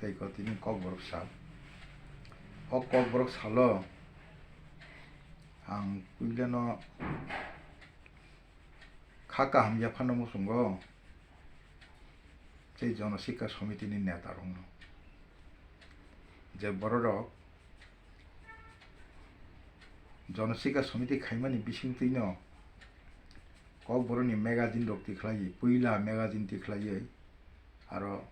taiko tini Kokborok Sal. O Kokborok Salo ang puilano khaka hamya phano musungo sei jonashikha samiti ni neta rong je bororok jonashikha samiti khaimani bising tino Kokborokni magazine rok tikhlai puila magazine tikhlai aro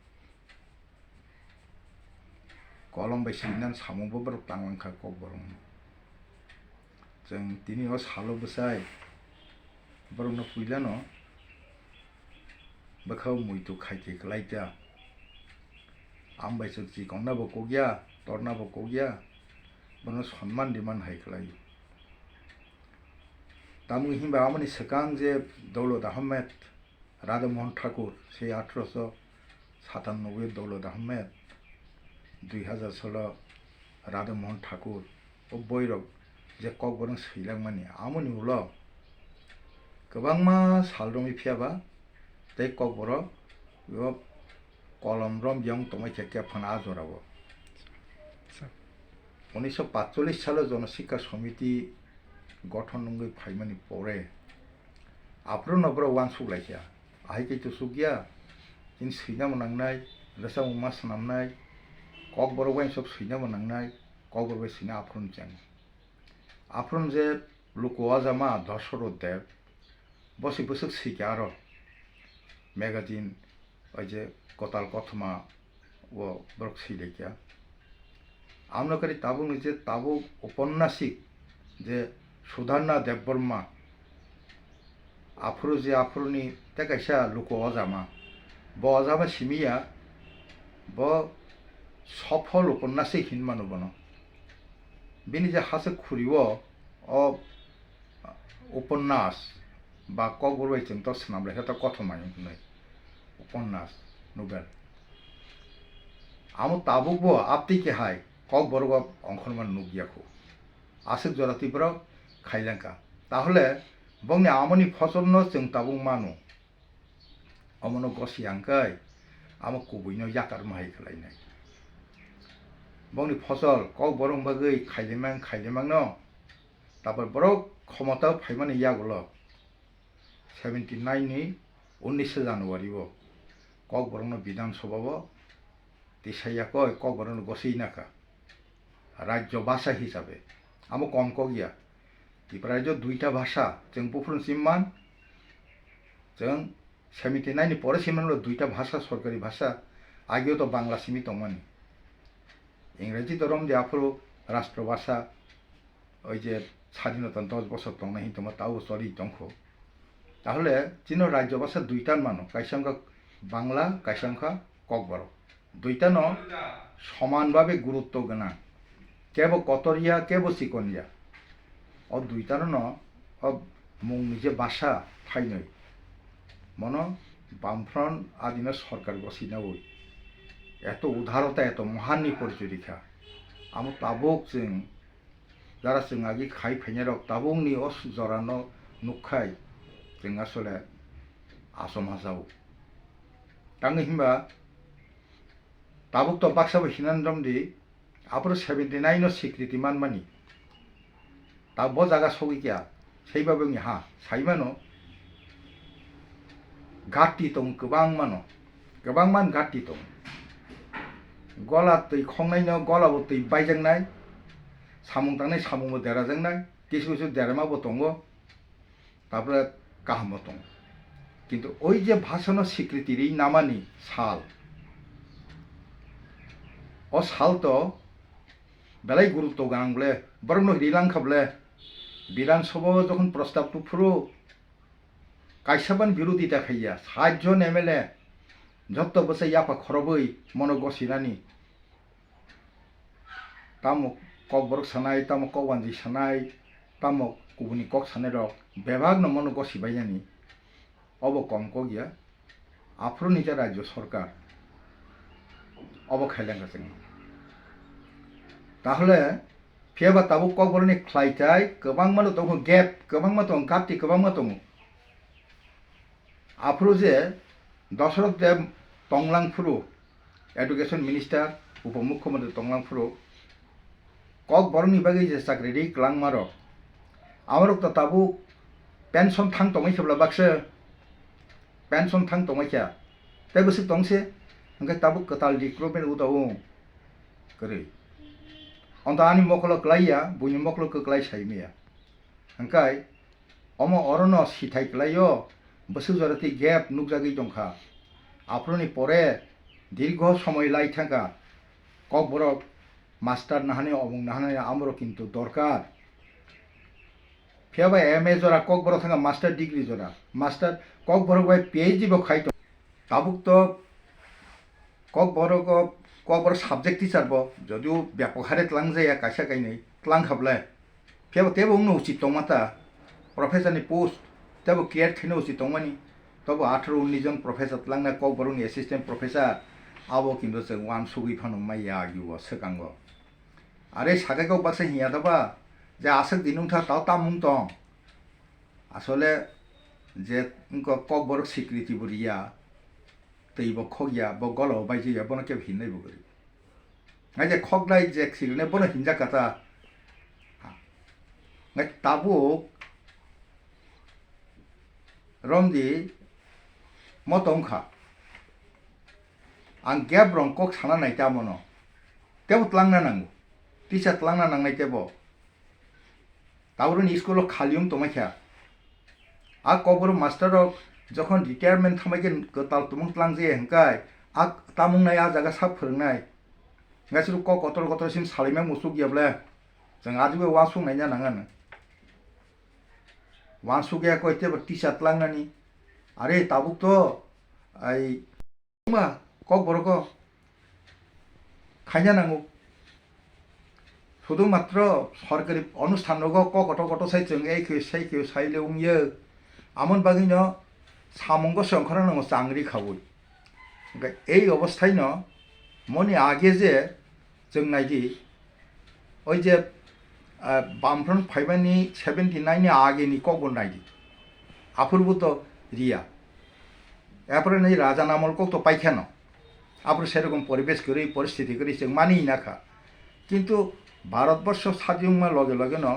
kolom bai sinan samung bo borok tangwangkha Kokborok जों दिनै सालो बसाय बरनो पुइलानो बखाव मुइतु खाइते खलाइता आमबाय सखि गंना बो कोगिया तोरना बो कोगिया बनो सम्मान दिमान हाइ खलाइ तामु हिमबा आमनि सकां जे दौलत अहमद राधामोहन ठाकुर से 1897 दौलत अहमद 2016 राधामोहन ठाकुर ओ बैरक जे Kokborok Swikwrwng आमनि उलो गोबांमा सालरंनि फियाबा तै Kokborok यो कलमरम यं तमाय केके फना आजराबो 1945 साले जनशिक्षा समिति गठन नंगै फाइमानि परे आप्रो नब्रो वान सुगलाइया आहायकै तो सुगिया इन सैना मोनांनाय रसा उमा सनामनाय Kokborok वाइन सब सैना मोनांनाय Kokborok सैना आफ्रन चें आफ्रन जे लुकवाजामा दशरथदेव बसि बसक सिक्यारो मैगजीन जे कताल कथमा वो ब्रक सिलेक्या आमनकरी ताबुक जे ताबुक उपन्यासिक जे सुधारना देबबर्मा आफ्रो जे आफ्रोनि तेकाइसा लुकवाजामा ब अजामा सिमिया ब सफल उपन्यासिक हिनमानो बनो बिनि जे हासे खुरिवो ओ उपन्यास बा Kokborok जों तो सनामले तो कथमाय नै उपन्यास नोबेल आमो ताबुकबो आपति के हाय Kokborok अंखरमान नुगियाखौ आसक जरातिब्र खाइलांका ताहले बंनि आमनि फसलनो जों ताबुक मानो अमनो गसियांकै आमो कुबैनो याकार माहाय खलायनाय बंनि फसल Kokborok बागै खाइलेमां न तापर borok क्षमता फाइमानि यागुलो 79 नि 19 जानुवारि वो Kokborok नो विधान सभा वो तिसायाको Kokborok नो गसिनाका राज्य भाषा हिसाबै आमो कम कगिया त्रिपुरा जो दुईटा भाषा जों पुफुरन सिममान जों 79 नि परे सिममानलो दुईटा भाषा सरकारी भाषा आगे तो बांग्ला सिमि तंमानि इंराजी धरम दे आफरो राष्ट्र भाषा ओइ जे स्वाधीनता 10 বছর तंनाय हितमा ताउ सरि तंखो ताहले चिनो राज्य भाषा दुईटा मानो काइसांखा बांग्ला काइसांखा Kokborok दुईटा न समानभावे गुरुत्व गोनां केबो कतरिया केबो सिकनिया और दुईटा न अब मुंगनि जे भाषा फाइनै मनो बामफ्रन आदिना सरकार गसिनावै एत उदारता एत महाननि परिचय आमो ताबुक जों যারা जों आगे खाइ फैनाय ताबुकनि अस जरानो नुखाय जों आसले आसम हाजाव तांगै हिमबा ताबुक तो बाक्साबो हिनानदमदि आप्रो 79 नो स्वीकृति मानमानि ता ब जागा सगिया सैबाबोनि हा साइमानो घाटि दं गोबां मान घाटि दं गला दै खंनायनो गलाबो दै बायजोंनाय सामुं थांनाय सामुंबो देराजोंनाय किसु किसु देरामाबो दंगो तारपरे काहामबो दं किन्तु ओइ जे भाषानो स्वीकृतिरि नामानि साल ओ साल तो बेलाय गुरुत्व गोनांब्ले बरनो रिलांखाब्ले विधान सभा जखन प्रस्ताव तुफुरो काइसाबान बिरोधी देखाइया 60 जन एमएलए जत्त बसे याफा खरबै मनो गसिनानि तामो Kokborok सानाय तामो कौवानजि सानाय तामो कुबुनि कक सानाय रक बेभागनो मनो गसिबायानि अब कम कगिया आफ्रो निजा राज्य सरकार अब खाइलांगा जों ताहले फियाबा ताबु Kokborokनि ख्लाइथाय गोबां मानो दं गेप गोबां मा दं गाति गोबां मा दं आफ्रो जे दशरथ देव तंलांफुरु एडुकेशन मिनिस्टार उपमुख्यमंत्री तंगलांफुरो kokborok ni bagi je sakri ri klang maro amrok to tabu pension thang tongai khebla bakse pension thang tongai kya tai busik tongse angkai tabu katal recruitment udau kari onta ani mokolo klaiya buni mokolo klai saimia angkai omo orono sithai klaio busuk jorati gap nukjagi tongkha aproni pore দীর্ঘ সময় লাই থাকা kokborok master নাহানি অবং নাহানি আমরো কিন্তু দরকার ফেবা MA জরা kokborok থাকা master degree জরা master kokborok by PhD বো খাইতো তাবুক তো kokborok সাবজেক্ট টিচার বো যদিও ব্যাপক হারে ত্লাং যায়া কাইসা কাইनै ত্লাং খাবলে ফেবা তেবো উনো উচিত তমাতা প্রফেসরনি পোস্ট তেবো ক্রিয়েট খেনে উচিত তমানি তবো 18-19 জন প্রফেসর ত্লাংনা kokborokni অ্যাসিস্ট্যান্ট প্রফেসর abo কিন্তু जों वान सुगि फानो माइया युवा सकांगो आरे सागाइखौ बाक्सा हिया दाबा जे आसक दिनुंथा ताव तामुं दं आसले जे kokborok स्वीकृति बुरिया तैबो खगिया बो गलो बायजिया बनो के हिननाय बुगरि नाय खगनाय जे सिगने बनो हिनजाखाता नाय ताबुक रमदि मतंखा आं गैप रं कक साना नायता मनो तेबो tlangna nango teacher tlangna nangnai tebo ताबुरनि स्कुलो खालियम तमाखा आ kokborok मास्टर रक जखन रिटायरमेंट थामायगोन गताल तुमुं tlangजे हंकाय आ तामुंनाय आ जागा सा फोरोंनाय गासिबो क गतर सालायमा मुसुक गैयाब्ला जों आजिबो वासुं नायना नाङानो वासुगया कयतेबो टीचर tlangनानि आरे ताबुक तो आइ मा kokborok खायना नांगौ শুধুমাত্র সরকারি অনুষ্ঠান কত কত সাইজों এইখो साइखो साइलेउंयो আমন বাগিন সামঙ্গস अंखरा नांगौ चांग्रि खावै এই অবস্থায় ন মনি আগে যে जों नायदि ওই যে বামফ্রন্ট ফাইবানি 79 नि আগেনি kokborok नायदि আফুরবুত রিয়া এরপরে নাই রাজা নামল কক তো পাইখানো আপনার সেরকম পরিবেশ করি পরিস্থিতি করি जों মানি নাখা কিন্তু ভারতবর্ষ স্বাধীন লগে লগে ন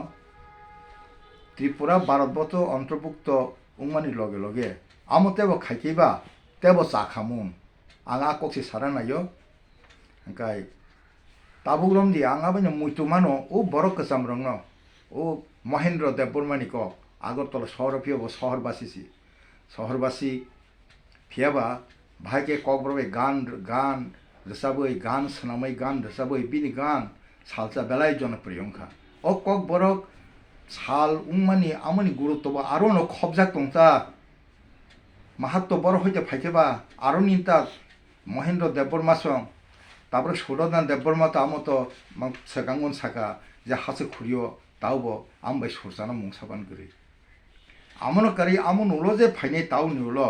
ত্রিপুরা ভারতবর্ষ অন্তর্ভুক্ত উমানি লগে লগে আমো তেবো খাইতেবা তেবো চাখামুন आं आकसे सारानायो ओंखाय ताबुग्रमदि आं आबायनो मुइतुमानो ओ बरक कचामरंग ओ महेन्द्र देबबर्मानि क आगरतला शहर फियाबो शहरबासी फियाबा भाइके kokborok गान रोजाबै गान सोनामै गान रोजाबै बिनि गान सालचा बेलाय जनप्रिय ओंखा ओ kokborok साल उंमानि आमनि गुरुत्व आरो न खबजाक तंता माहात्म बर हयते फाइकेबा आरो निता महेन्द्र देबबर्मा सं तापर सुरदान देबबर्मा तो आमतो सेकांगन साका जे हासे खुरियो तावबो आमबाय सुरजाना मुंसाबान गरि आमनो कारि आमो नुलो जे फाइने ताव नुलो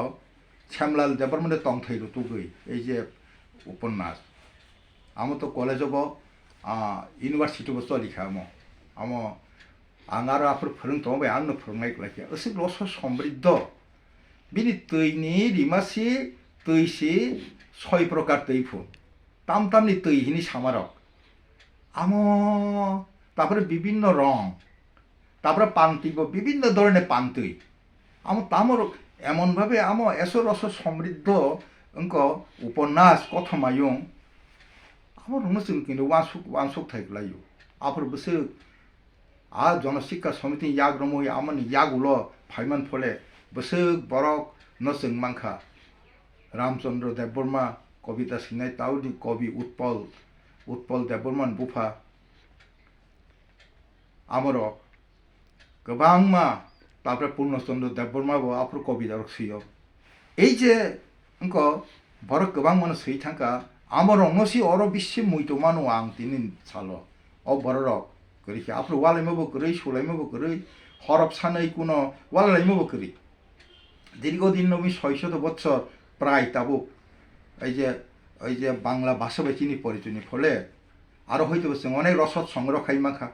श्यामलाल देबबर्मानि तंथाइरो तुगै এই যে उपन्यास आमो तो कलेजबो इउनिभार्सिटिबो चलिखामो आमो आं आरो आफोर फोरोंथबाय आंनो फोरोंनाय लाखिया एसे लस समृद्ध बिनि तैनि रिमासि तैसि 6 प्रकार तैफु तामतामनि तैहिनि सामारक आमो तारपरे विभिन्न रং तारपरे पान्तिबो विभिन्न धरনের पान्तै आमो तामर एमन भावे आमो एसो रस समृद्ध अंक उपन्यास कथमायुं आमो रंगसुं किन्तु वानसुक थाइलायो आफोर बसो आ जनशिक्षा समिति याग रमय आमनि यागुलो फाइमान फले बसो बरक नसों मांखा रामचंद्र देबबर्मा कविता सिंनाय ताउदि कवि उत्पल देबबर्मान बुफा आमरो गोबांमा तारपरे पूर्णचंद्र देबबर्माबो आफोर कविता रखसियो এই যে अंक बरक गोबां मन सै थांका आमर नसि अर बिसि मुइतमानो आं तिनिन सालो अ बरक करिखि आफोर वालायमबो करै सोलायमबो करै हरफ सानै कुनो वालायमबो करै দীর্ঘদিন নবী 600 বছর প্রায় তাবুক এই যে বাংলা ভাষাবাই চিনি পরিচয়নি ফলে আরো হয়তো जों অনেক রসদ সংগ্রহ খাইমাখা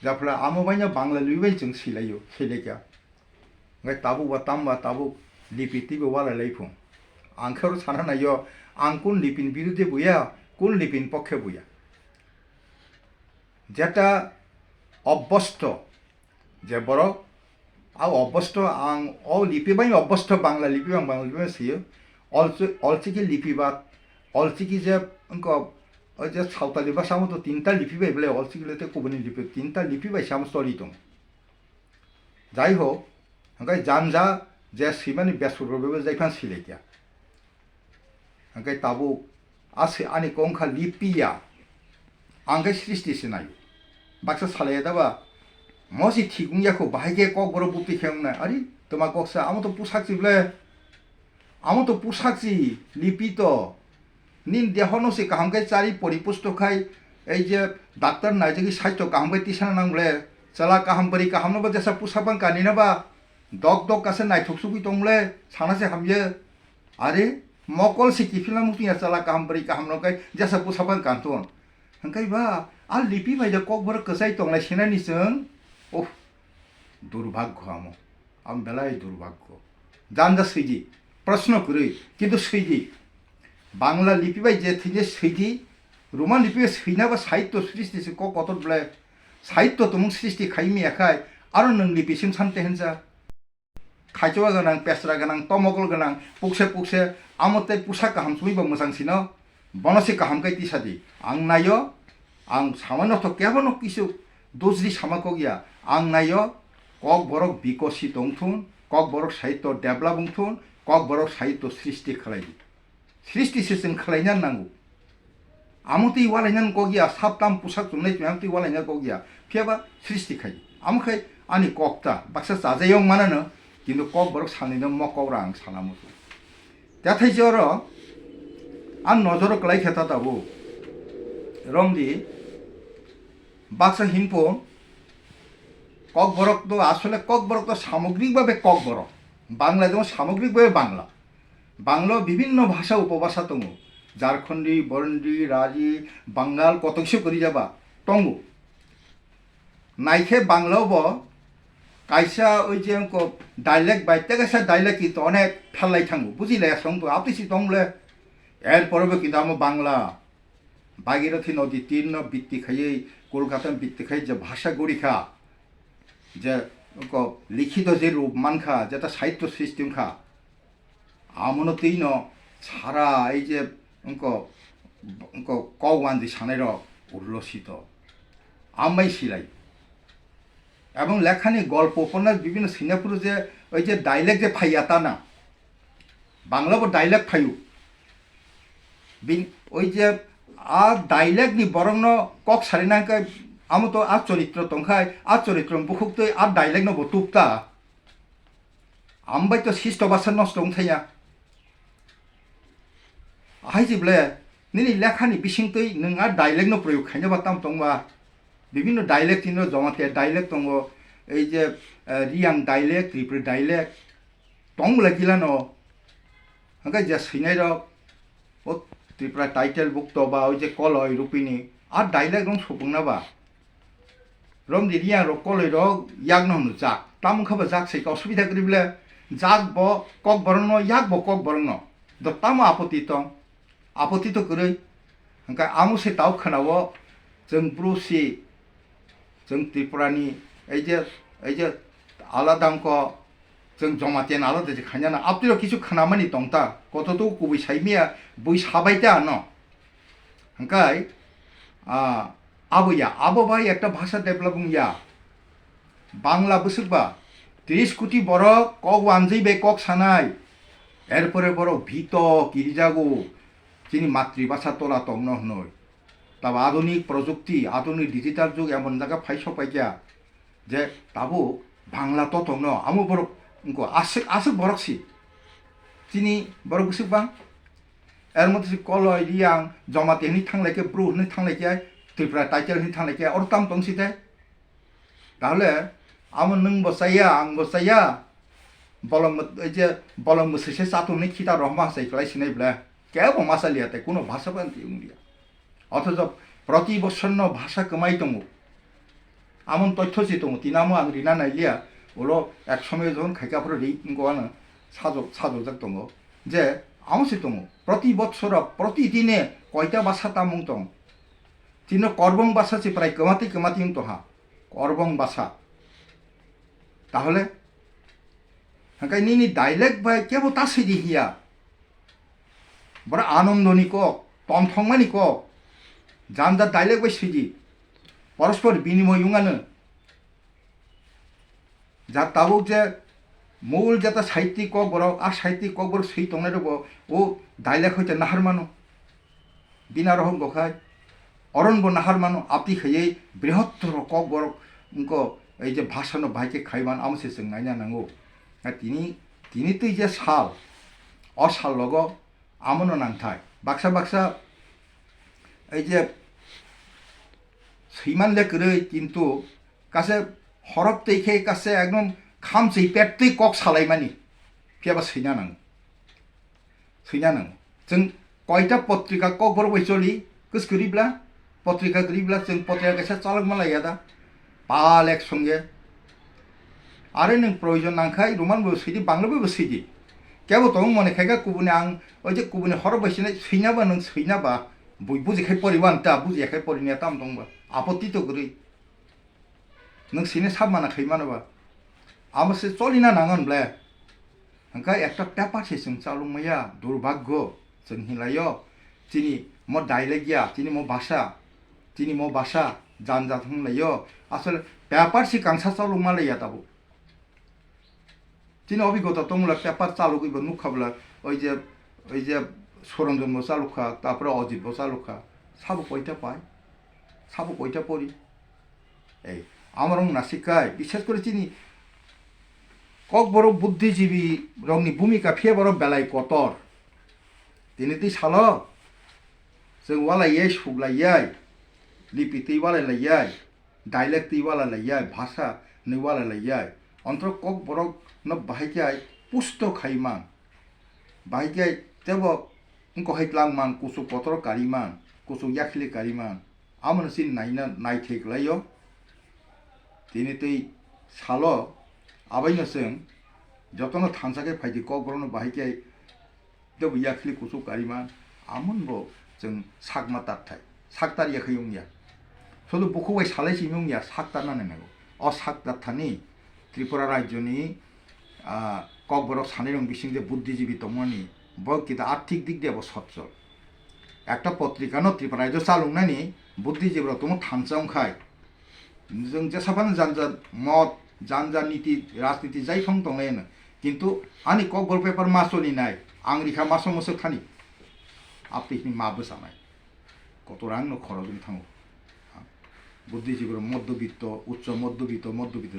যার ফলে আমবাইনা বাংলা লুইবাই जों सिलायो सेलेका ओमफ्राय ताबुक बा तामबा ताबुक लिपिटिबो वालायलायफुं आंखौ साना नायो आं कोन लिपिनि बिरुद्धे बइया कोन लिपिनि पक्षे बइया जेटा अभ्यस्त जे बर आ अभ्यस्त आं अ लिपिबाय अभ्यस्त बांला लिपि आं बांला लिपि सैयो अलचिकी लिपिबाद अलचिकी जे उनको जे सावताली भाषा मतो तीनटा लिपि बाय बोले अलचिकी लेते कुबनि लिपि तीनटा लिपि बाय साम स्टोरी दं जाय हो हंगाय जानजा जे सिमानि बेसुर बेबो जायफान सिलेकिया हंगाय ताबु आसे आनि कंखा लिपिया आंगाय सृष्टि सिनाय बाक्सा सालाया दाबा मसी थिगुंयाखौ बाहायगे ककबरक बुक्ति खेंना अरे तोमा कक्सा आमो तो पुसाकजी लिपि तो निन देहनो से काहंगाय चारि परिपुष्टखाय এই যে ডাক্তার নাইজেগি সাহিত্য কাহামবাই তিসানা নাंगले चला काहामबरी काहामनोबा जैसा पुसाबां कानिनाबा दग दग कासे नायथकसुगि तंगले सानासे हामजे अरे मकल से किफिला मुतिया चला काहामबरी काहामनोखाय जैसा पुसाबां कानतन हंखाय बा आ लिपि बायदे ककबरक कसाय तंगलाय सेनानिजों ओह दुर्भाग्य आम बेलाय दुर्भाग्य जानजा सैजी प्रश्न करै किन्तु सैजी बांला लिपि बाय जे थिजे सैजी रोमान लिपि सैनाबा साहित्य सृष्टि से कत बोले साहित्य तुमुं सृष्टि खाइमी एखाय आरो नों लिपिसिम सानते हेनजा खायचवा गोनां पेसरा गोनां तमगल गोनां पुक्से आमते पुसा गाहाम सुइबा मोजांसिनो बनसे गाहामखाय तिसादि आं नायो आं सामान्यथ केबनो किसु दोजरि सामाको गया आं नायो ककबरक बिकसि दंथुन ककबरक साहित्य डेभलप दंथुन ककबरक साहित्य सृष्टि खालायदि सृष्टिसो जों खालायनो नांगौ आमते इवालायनान कगिया साबताम पुसाक जुमनाय आमते इवालायना कगिया फियाबा सृष्टि खाय आमखाय आनि ककता बाक्सा जाजायाव मानानो किन्तु ककबरक सानैनो मकौरा आं सानामोसो त्याथाय जर आं नजर कलाय खेता दाबो रंदि बाक्सा हिनपो ककबरक तो आसले ककबरक तो सामग्रिकभावे ककबरक बांला जेमन सामग्रिकभावे बांला बांला विभिन्न भाषा उपभाषा दङ झारखंडी बरंडी राजी बांगाल कतकसो करि जाबा टंगो नाइखे बांलावबो कायसा ओइ जे अंको डाइलेक्ट बायते कायसा डाइलेक्ट कि अनेक फेललाय थाङो बुजिलाय संग तो आपतिसि दंले एर परबो कि दाम बांला भागीरथी नदी तीर्ण बित्ति खायै कलकाता बित्ति खाय जे भाषा गड़िखा जे अंको लिखित जे रूप मानखा जेटा साहित्य सिस्टेम खा आमनो तीन सारा এই যে কওয়ানজি সানের উল্লসিত আমাই সিলাই এবং লেখানি গল্প উপন্যাস বিভিন্ন সিনেপুর যে ওই যে ডাইলেক্ট যে ফাইয়া তা না বাংলাবো ডাইলেক্ট ফাইউ ওই যে আর ডাইলেক্ট নি বরং কক সারিনাকে আমো তো আর চরিত্র তংখাই আর চরিত্র বুকুক আর ডাইলেক্ট নবো টুপতা আমবাই তো শিষ্ট বাসা নষ্ট থাইয়া हाइजिब्ले निनि लेखानि बिसिंतै नों आ डाइलेक्ट नो प्रयोग खायनो बाताम तंबा विभिन्न डाइलेक्ट तिनो जमाते डाइलेक्ट तंगो এই যে রিয়াং डाइलेक्ट त्रिपुरा डाइलेक्ट तंगला गिलानो हंगा जे सिनाय र ओ त्रिपुरा टाइटेल बुक तो बा ओइ जे कलय रुपिनि आ डाइलेक्ट रं सपंनाबा रम दि रियां र कलय र याग न हनु जाक ताम खबा जाक सै असुबिधा करिबले जाक ब कक बरन याग ब कक बरन द ताम आपत्ति तंग आपत्ति तो करै हंका आमुसे दाउ खोनावो जों ब्रुसि जों त्रिपुरानि এই যে আলাদা অঙ্ক जों जमातेन आलादा जे खान्याना आपतिरो किछु खानामानि तंता कततो कुबै साइमिया बइ साबायता न हंकाय आबैया आबोबाय একটা ভাষা ডেভেলপিং ইয়া বাংলা বসুকবা 30 কোটি বড় কক ওয়ানজै বে কক সানাय এরপরে বড় ভীত কিরিজাগো যিনি মাতৃভাষা তোলা তংন হনয় তবে আধুনিক প্রযুক্তি আধুনিক ডিজিটাল যুগ এমন জায়গা ফাইস পাইয়া যে তাবো বাংলা তো তংন আমো বড় আসুক বরকসি তিনি বড় গুসুকবাং এর মধ্যে কলয় রিয়াং জমাতে হনি থাংলাইকে ব্রু হনি থাংলাইকে ত্রিপুরা টাইটেল হনি থাংলাইকে আর তাম তংসিতে তাহলে আমন নং বসাইয়া আং বসাইয়া বলম এই যে বলম মুসেসে চাতুনি খিতা রহমা সাইফলাই সিনাইবলা কেবো মাসালিয়াতে কোনো ভাষা পান্তি উংলিয়া অথচ প্রতি বছর ভাষা কমাই দङ আমন তথ্য যে দङ তিনামো आं रिना नायलिया ওলো এক সময় যখন খাইকাফোর রি গवानो साजक दङ जे आमसे दङ प्रति बत्सराव प्रतिदिने कयटा भाषा तामुं दं तिनो करबं भाषा से प्राय गोमाते गोमाते दहा करबं भाषा ताहले हांकाय निनि डाइलेक्ट बाय केबो तासैदि हिया बरा आनंदनि को तनथंमानि को जानजा डाइलेक्ट बाय सैदि परस्पर बिनिमय युंगानो जा ताबुक जे मूल जेता साहित्यिक kokborok आ साहित्यिक kokborok सै तंनाय रबो ओ डाइलेक्ट होते नाहार मानो बिना रहन गखाय अरनबो नाहार मानो आपति खयै बृहत्तर kokborok उनको এই যে ভাষানো ভাইকে খাইমান আমসে जों नायना नांगौ तिनि तै जे साल अ साल लगो आमनो नांथाय बाक्सा बाक्सा এই যে सैमान लेकरै किन्तु कासे हरफ तैखे कासे एकदम खामसै पेटै कक सालायमानि फियाबा सैना नांगौ जों कयटा पत्रिका kokborok बैसलि गोस गरिब्ला पत्रिका गरिब्ला जों पत्रिका कासे चालक मालाया दा पाल एक संगे आरो नों प्रयोजन नांखाय रमानबो सैदि बांलाबो सैदि केबो दं मने खायगा गुबुनि आं ओइ जे गुबुनि हरफ बैसनाय सैनाबा नों सैनाबा बुजिखाय परिबा आंता बुजियाखाय परिनाया ताम दंबा आपत्ति तो गरै नों सैने साबमाना खैमानोबा आमसे चलिना नांगोनब्ला हांका एकटा पेपार से जों चालुमैया दुर्भाग्य जों हिलायो तिनि म डाइलेक्टया तिनि म भाषा जानजात हंलायो आसल पेपार से कांसा चालुमालाया दाबो तिनि अभिज्ञता दंला पेपार चालुगैबो नुखाब्ला ओइ जे सरन्जनबो चालुखा तारपरे अजितबो चालुखा साबो कयटा पाय साबो कयटा परि এই আমার নাসিকায় বিশেষ করে তিনি kokborok बुद्धिजीवी रंनि भूमिका फेबरक बेलाय कतर তিনি ती सालो जों वालायै सुग्लायै लिपि ती वालायलायै डाइलेक्ट ती वालायलायै भाषा नै वालायलायै अन्तर kokborok न बाहायखाय पुस्त खायमान बाहायखाय तेबो उनको हाइतलांमान कुसुक पत्र कारिमान कुसुक याखिलि कारिमान आमनसि नायना नायथेग्लायो তিনি तै सालो आबायनो जों जतनो थानसाके फायदि kokborokno बाहायखाय तेबो याखिलि कुसुक कारिमान आमनबो जों सागमा तारथाय सागतारियाखै उंनिया सलु बुखुबाय सालायसि उंनिया सागतारना नांगौ अ सागतारथानि त्रिपुरा राज्यनि kokborok सानैरं बिसिंजे बुद्धिजीवी दंमानि बकिता आर्थिक दिक दियाबो सच्चल একটা पत्रिकानो त्रिपुरा राज्य चालुंनानि बुद्धिजीवीरा दङ थानसांखाय जों जेसाबानो जानजा मत जानजा नीति राजनीति जायफं दंलायानो किन्तु आनि kokborok पेपार मासलि नाय आं रिखा मासो मसो थानि आपतिनि माबो जानाय कत रांनो खरजों थाङो बुद्धिजीवीर मध्यबित्त उच्च मध्यबित्त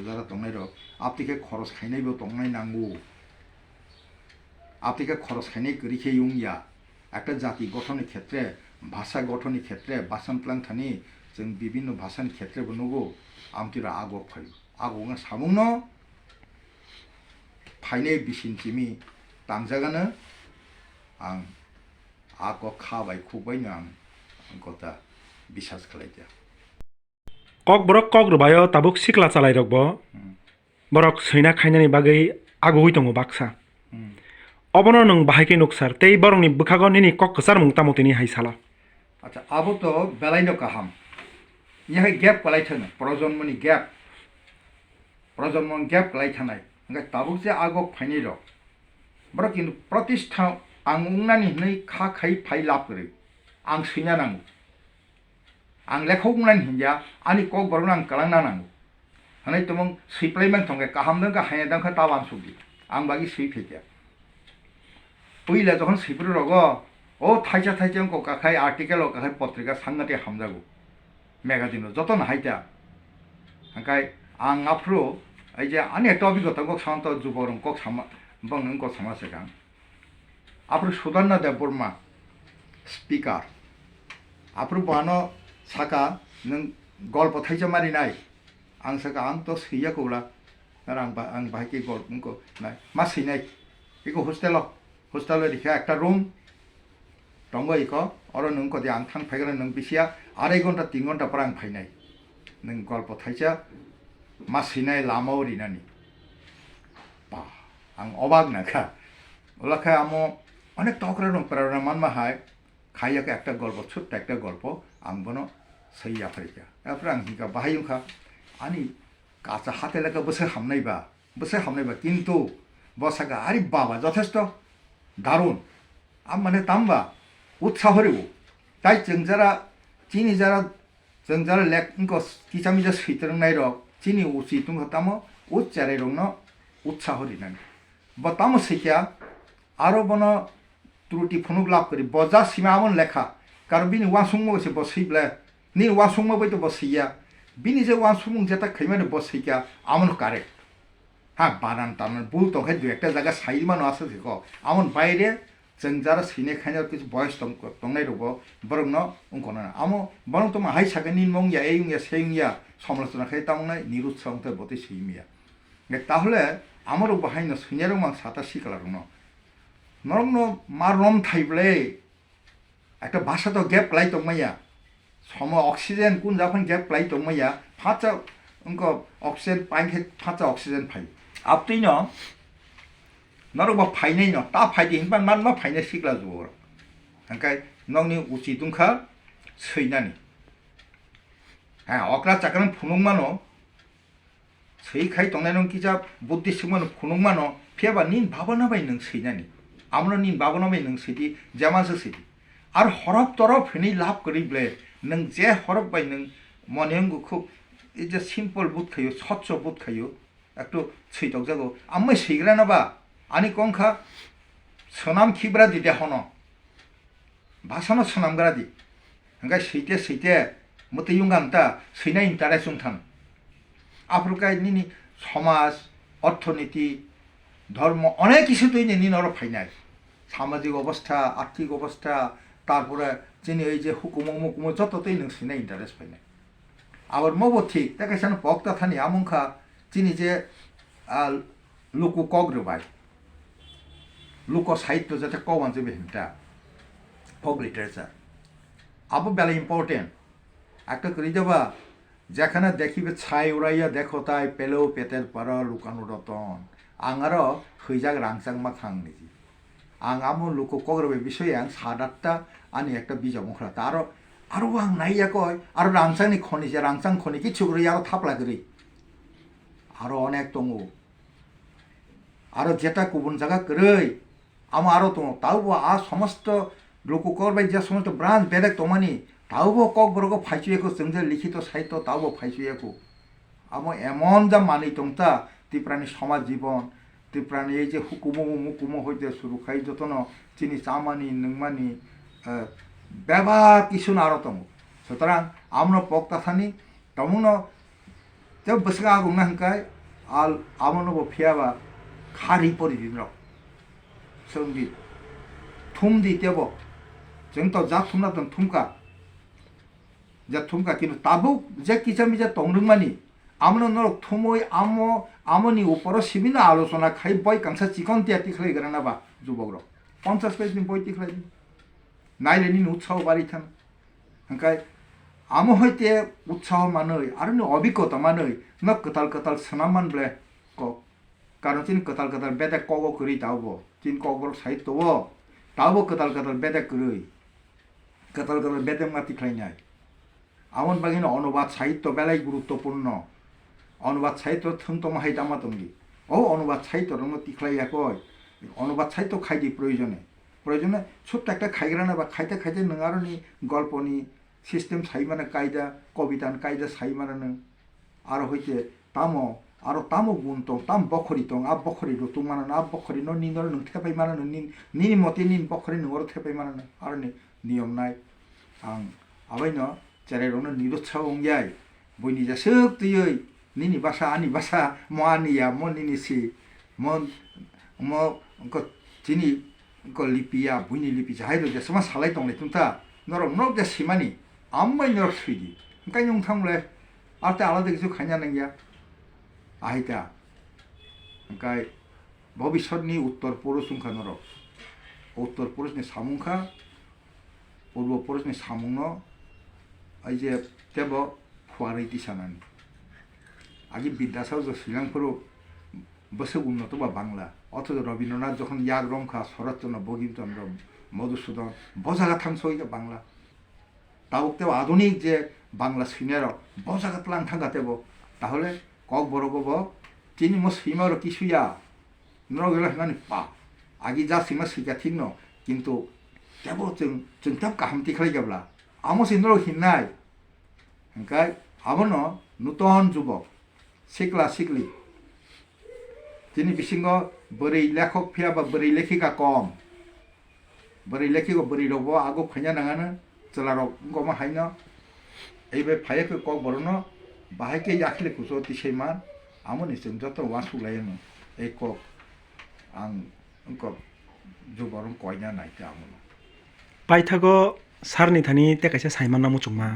जारा दंनाय र आपतिके खरच खायनायबो दंनाय नांगौ आपतिके खरच खायनाय करिखे उंया একটা জাতি গঠনের ক্ষেত্রে ভাষা গঠনের ক্ষেত্রে বাসন প্লান্থানি जों विभिन्न भाषानि क्षेत्रबो नगौ आमतिरा आगक फायो आगकआ सामुंनो फायनाय बिसिनथिमि तांजागानो आं आगक खाबाय खुबायनो आं गता बिसास खालायदिया kokborok kokrwbai tabuk sikla chalairokbo borok sैना खायनायनि बागै आगुयै दङ बाक्सा अबनो नों बाहायके नुकसार तै बरंनि बुखागो निनि कक्कचार मुं तामोतिनि हायसाला अच्छा अब तो बेलायनो गाहाम यहाँ गैप गलायथानो प्रजन्मनि गैप गलायथानाय ओंखाय ताबुकसे आगक फायनाय र बरक किन्तु प्रतिष्ठा आं उंनानि नै खा खाय फाय लाब गरै आं सैना नांगौ आं लेखा उंनानि हिंया आनि kokborokno आं कालांना नांगौ हानाय तमं सैप्लायमान थंगे काहामदों गाहायनादोंखा ताबान सुगि आं बागि सैफेकिया पहिला जखन सैफ्रो रगो ओ थाइसा अंको काखाय आर्टिकल काखाय पत्रिका सांगाते हामजागौ मैगाजिन जतन हाइता हांखाय आं आफ्रो ऐ जे आनि एकटा अभिज्ञता गक सामंत जुबरं गक सामा बंग गक समासेगां आफ्रो सुदर्न देबबर्मा स्पीकर आफ्रो बानो साका नों गल्प थाइसा मारिनाय आं साका आं तो सैयाखौला आं बाहायके गल्प उनको नाय मा सैनाय बेखौ हस्टेल दिखा एक रूम दंग इको और नों कदि आं थांफायगोन नों बिसिया 2.5 घंटा 3 घंटा पर आं फायनाय नों गल्प थाइसा मा सैनाय लामा ओरिनानि बा आं अबाक नाखा ओलाखाय आमो অনেক তকরা দं প্রেরণা মানমা হায় খাইয়াকে একটা গল্প ছোট্ট একটা গল্প আং বনো সেই আফ্রিকা এরপরে আং হিকা বাহাইখা আনি কাঁচা হাতে লেখা বসে হামনাইবা কিন্তু বসাকা আরে বাবা যথেষ্ট দারুণ মানে তামবা উৎসাহরেও তাই जों যারা চিনি যারা जों যারা লেখ কিচামিজা সৈতরংনাই রক চিনি উচি তুং তামো উচ্চারাই রং উৎসাহরিনানি বা তামো সেইকা আরো বনো ত্রুটি ফনুক লাভ করি বজা সীমা আমন লেখা কারণ বিনি ওয়াসুংমো বসে বসইব্লা নি ওয়াসুংমো বইতো বসইয়া বিনি যে ওয়াসুং যেটা খাইমানে বসইকা আমন কারেক্ট হ্যাঁ বানান টানান ভুল তখন দু একটা জায়গা সাইমানো আছে দেখো আমন বাইরে जों যারা সিনে খাইনার কিছু বয়স দंनाय রব বরং অঙ্কনা আমো বরং তোমা হাই সাকে নিন মংয়া এই ইয়া সেই ইয়া সমালোচনা খাই তামনাই নিরুৎসাহতে বতে সেইমিয়া তাহলে আমারও বাহাইনো সৈন্যারও মান সাতা শিখলা রং নরং মার রম থাইবলে একটা ভাষা তো গ্যাপ লাই দंमाया সম অক্সিজেন কোন জাফান গ্যাপ লাই दंमाया ফাঁচা उनको অক্সিজেन पाइखे फाचा অক্সিজেन फाइ आपतैनो नरबा फाइनाय न ता फाइदि हिनबा मानमा फाइनाय सिग्ला जुवर हंकाय नंनि उचि दुंखा सैनानि हा अक्रा चाकरान फुनुंमानो सैखाय दंनाय नं किजा बुद्धि सिगमानो फुनुंमानो फेबा निन भाबना बाय नों सैनानि आमनो निन भाबना बाय नों सैदि जामासो सैदि आर हरफ तरफ फेनै लाभ करिब्ले नों जे हरफ बाय नों मनेंगु खुब এই যে সিম্পল বুধ খাইও স্বচ্ছ বুধ খাইও একটু সৈতক যাগো আমি সৈগ্রা নাবা আনি কংখা সোনাম খিব্রা দি দেখন ভাষানো সোনামগ্রা দি হঙ্গাই সৈতে মতো ইউগানটা সৈনা ইন্টারেস্ট উঠান আফ্রিকায় নিনি সমাজ অর্থনীতি ধর্ম অনেক কিছু তুই নিন ওরা ফাইনাই সামাজিক অবস্থা আর্থিক অবস্থা তারপরে যিনি এই যে হুকুমো মুকুমো যততেই নों সৈনা ইন্টারেস্ট ফাইনাই আবার মবো ঠিক তাকে সান পক্তা থানি আমুখা যিনি যে লুকু কগ্রবাই লুক সাহিত্য যাতে কওয়ান যে বেহিমটা ফক লিটারেচার আবো বেলা ইম্পর্টেন্ট একটা করে যাবা যেখানে দেখিবে ছাই উড়াইয়া দেখো তাই পেলেও পেটের পার লুকানো রতন আঙারও হইজাক রাংচাং মা খাং নিজি আং আমো লুকু কগ্রবাই বিষয়ে আং সাত আটটা আনি একটা বিজাব মুখরা তারও আরো आं नाइया कय आरो रांचांनि खनि जे रांचां खनि किछु गरै आरो थापला गरै आरो अनेक दङ आरो जेटा गुबुन जागा गरै आमा आरो दङ तावबो आ समस्त लोककरबाय जे समस्त ब्रान्च बेलेग दमानि तावबो ककबरक फाइसुयेको जों जे लिखित साहित्य तावबो फाइसुयेको आमो एमन जा मानि दंता त्रिपुरानि समाज जीवन त्रिपुरानि এই যে হুকুমো মুকুমো হইতে শুরু খাই যতন চিনি চামানি নংমানি বেবা কিছু নারতম সুতরাং আমরা পক্তা থানি তমুনো যে বসগা গুনা হংকাই আল আমনো ফিয়াবা খারি পরিদিন রক সঙ্গী থুম দিতেব जों তো যা থুমনা দন থুমকা যা থুমকা কিন্তু তাবুক যে কিচামিজা তংরংমানি আমনো নরক থুমই আমনি উপর সিমিনো আলোচনা খাই বই কাংসা চিকন তিয়াতি খাই গরানাবা যুবক রক 50 পেজ বই তিখাই नायले नी उत्साह बारी थान हंकाय आमो हयते उत्साह मानै आरो नी अभिज्ञता मानै न कताल सनामान ब्ले क कारण चिन कताल बेदे कगो करि तावबो चिन ककबरक साहित्य वो तावबो कताल बेदे करै कताल बेदे माति खाइनाय आमन बागिन अनुवाद साहित्य बेलाय गुरुत्वपूर्ण अनुवाद साहित्य थंतो माहाय दामा तंगि ओ अनुवाद साहित्य रंग तिखलाया कय अनुवाद साहित्य खाइदि प्रयोजने প্রয়োজনে ছোট্ট একটা খাইগ্রা না বা খাইতে খাইতে নों आरो नी गल्पनि सिस्टेम साइमाने कायदा कवितान कायदा साइमाने आरो हयते तामो आरो तामो गुण दं ताम बखरि दं आ बखरि रुतुं माने आ बखरि न निनर नों थेपाय माने नि मते नि बखरि नों थेपाय माने आरो नि नियम नाय आं आबायनो जेरै रनो निरुत्साह अंग्याय बयनि जा सोक्तियै निनि भाषा आनि भाषा मआनिया मनिनि सि मन म को चिनि को लिपिया बुनि लिपि जाहायरो जे समा सालाय दंले तुमता नरम नक जे सिमानि आम्माय नर सुइदि ओंखाय नों थांले आरते आलादा किछु खायना नंगिया आहायता ओंखाय भबिष्यतनि उत्तर पुरुषुंखा नर उत्तर पुरुषनि सामुंखा पूर्व पुरुषनि सामुंनो आइ जे तेबो फुआरै तिसानानि आगि बिद्यासाव जो सिलांफोरो বসে উন্নত বা বাংলা, অথচ রবীন্দ্রনাথ যখন ইয়াগ রমখা শরৎচন্দ্র বঙ্কিমচন্দ্র মধুসূদন বজাগাথাং সহিত বাংলা তাবুকতেও আধুনিক যে বাংলা সিনের বজাগাতলাং থাঙ্গাতেব তাহলে ককবরকব তিনি মো সিমার কিছুয়া নরগেল হেনানি পা আগে যা সিমা সিকা ঠিক ন কিন্তু তেব जों তেব কাহামতি খালাইগাब्ला আমো সিনর হিননাই ओंखाय आबनो नूतन युवक sikla sikli তিনি বিসিঙ্গ बोरै लेखक फिया बा बोरै लेखिका कम बोरै लेखिको बोरै रब आगो फाइना नाङानो चलारक गमा हाइनो এইবে ফাইকে কক বরনো বাহাইকে याखिले कुसो तिसैमा आमोनि जों जत वासुलायनो এই কক आं अंक जुबरम कयना नायते आमोनो पाइथागो सारनि थानी तेकाइसे साइमान नामु चुमा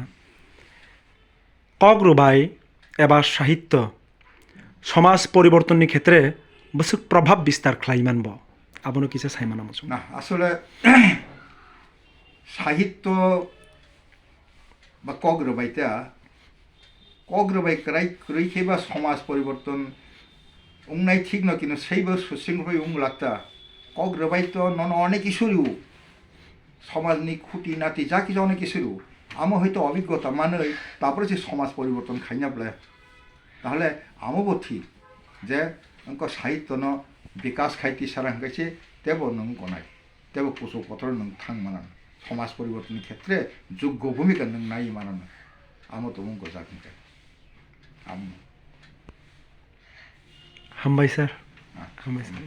ककरुबाई एबा साहित्य समाज परिवर्तननि क्षेत्रे बसुक प्रभाव विस्तार खालाइमान ब आबनो किसे साइमान नामु चुमा ना আসলে সাহিত্য বা ককরবাইটা ককরবাই ক্রাই ক্রইখেবা সমাজ পরিবর্তন উংনাই ঠিক না কিন্তু সেইবার সুশৃঙ্খল উং লাগতা ককরবাই তো নন অনেক কিছুরও সমাজনি খুঁটি নাতি যা কিছু অনেক কিছুরও আমো হয়তো অভিজ্ঞতা মানে তারপরে যে সমাজ পরিবর্তন খাইনাবলে তাহলে আমবো ঠিক যে অঙ্ক সাহিত্য ন বিকাশ খাইতি সারা হাঁকাইছে তেব নং গনাই তেব কুসু পথর নং থাং মানান সমাজ পরিবর্তনের ক্ষেত্রে যোগ্য ভূমিকা নং নাই মানানো আমো তো মুখ যাকে আম हामबाय सर हामबाय सर